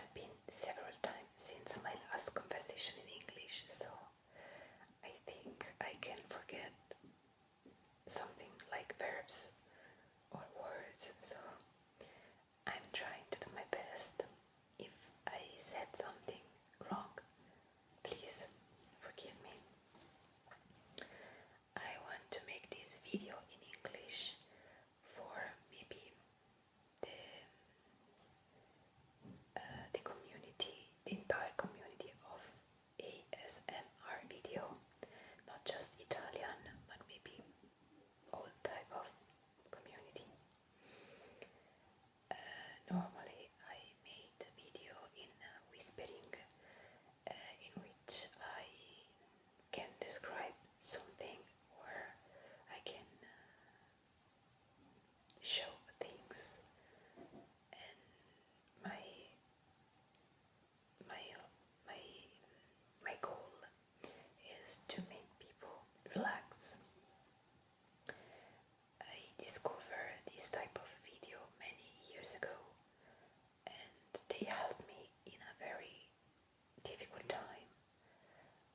has been several times since my last conversation in English, so I think I can forget something like verbs or words, so I'm trying to do my best. If I said something wrong, please forgive me. I want to make this video in English for maybe the the entire community of ASMR video, not just Italian, but maybe all type of community. Normally I made a video in whispering, in which I can describe something or I can show things, and my my my my goal is to make people relax. I discovered this type of video many years ago, and they helped me in a very difficult time.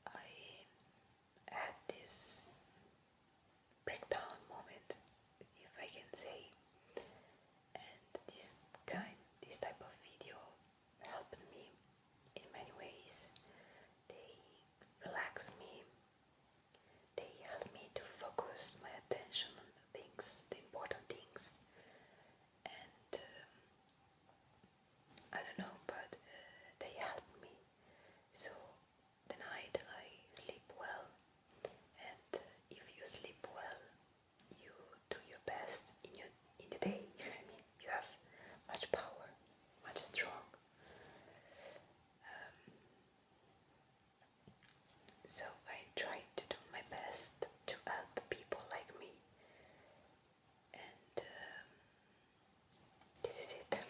I had this breakdown moment, if I can say, and this type of video helped me in many ways. They relax me, they help me to focus my attention on the things, the important things, and I don't know, but they help me. So the night I sleep well, and if you sleep well, you do your best in the day. I mean, you have much power, much strong. So I try to do my best to help people like me, and this is it.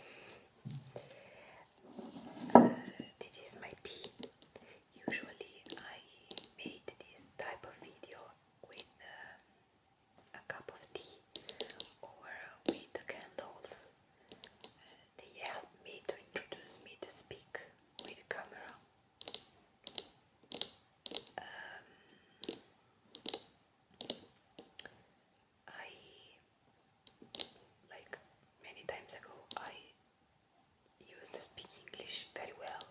This is my tea. Usually I made this type of video with a cup of tea or with candles. They help me to introduce me to speak with the camera. I, like many times ago, I used to speak English very well.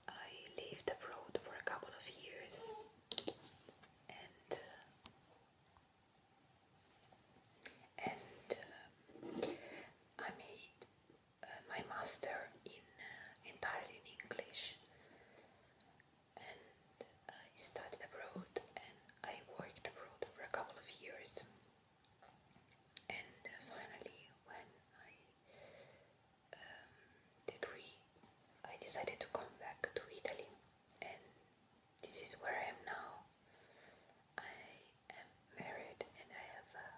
I lived abroad for a couple of years, and I made my master in entirely in English, and I studied abroad and I worked abroad for a couple of years, and finally when I degree I decided to come back to Italy, and this is where I am now. I am married and I have a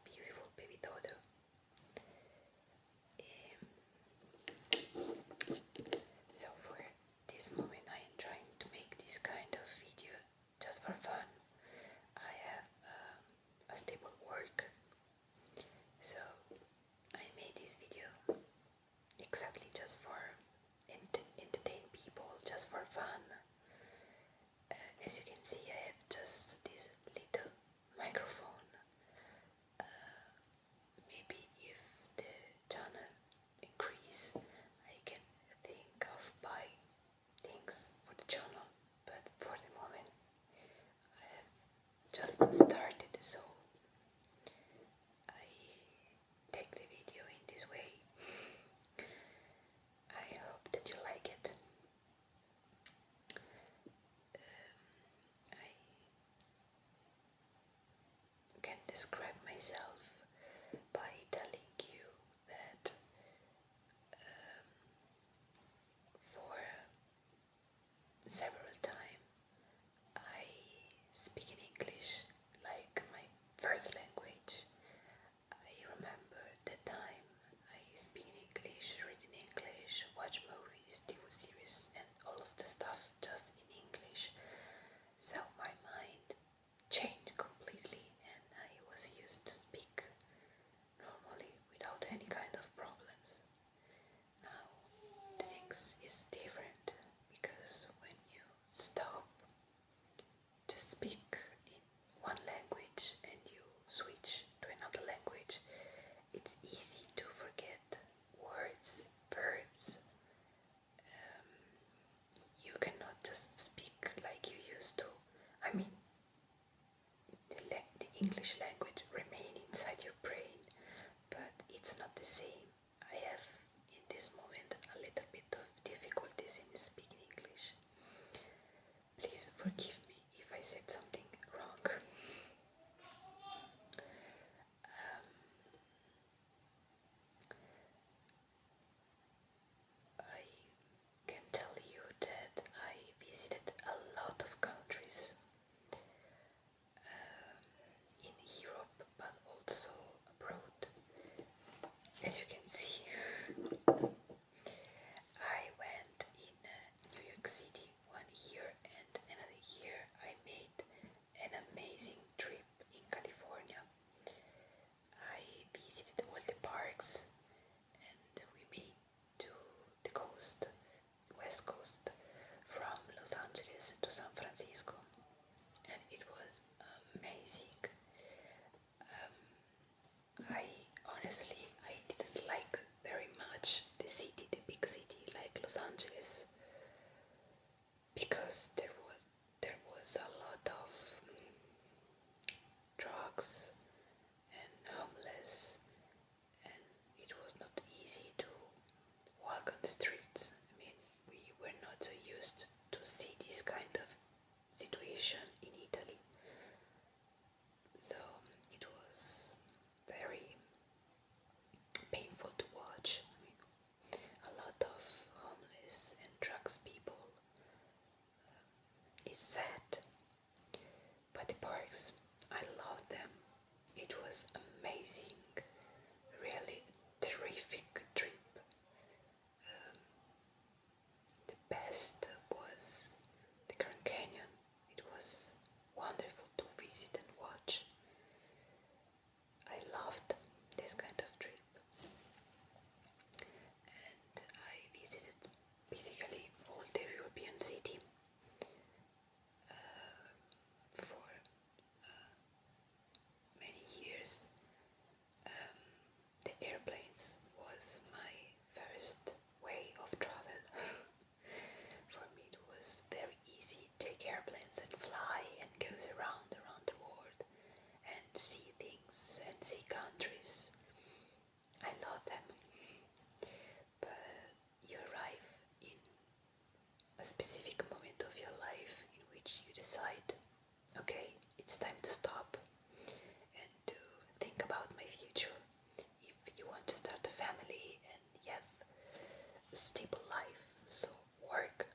beautiful baby daughter. So for this moment I am trying to make this kind of video just for fun. I have a stable work, so I made this video exactly just for entertain people, just for fun. As you can see, I have just this little microphone. Maybe if the channel increase, I can think of buying things for the channel, but for the moment I have just started, so I take the video in this way. I hope that you like it. I can describe myself by telling you that for several time I speak in English like the streets. I mean, we were not so used to see this kind of situation in Italy. So it was very painful to watch. I mean, a lot of homeless and drugs people. It's sad, but the parks, I love them. It was amazing, really terrific trip. The best was the Grand Canyon. It was wonderful to visit and watch. I loved this kind of trip. And I visited basically all the European city for many years. The airplanes was my first way of travel. For me it was very easy. Take airplanes and fly and goes around the world and see things and see countries. I love them. But you arrive in a specific moment of your life in which you decide, okay, it's time to stop and to think about my future. If you want to start a family and you have a stable life, so work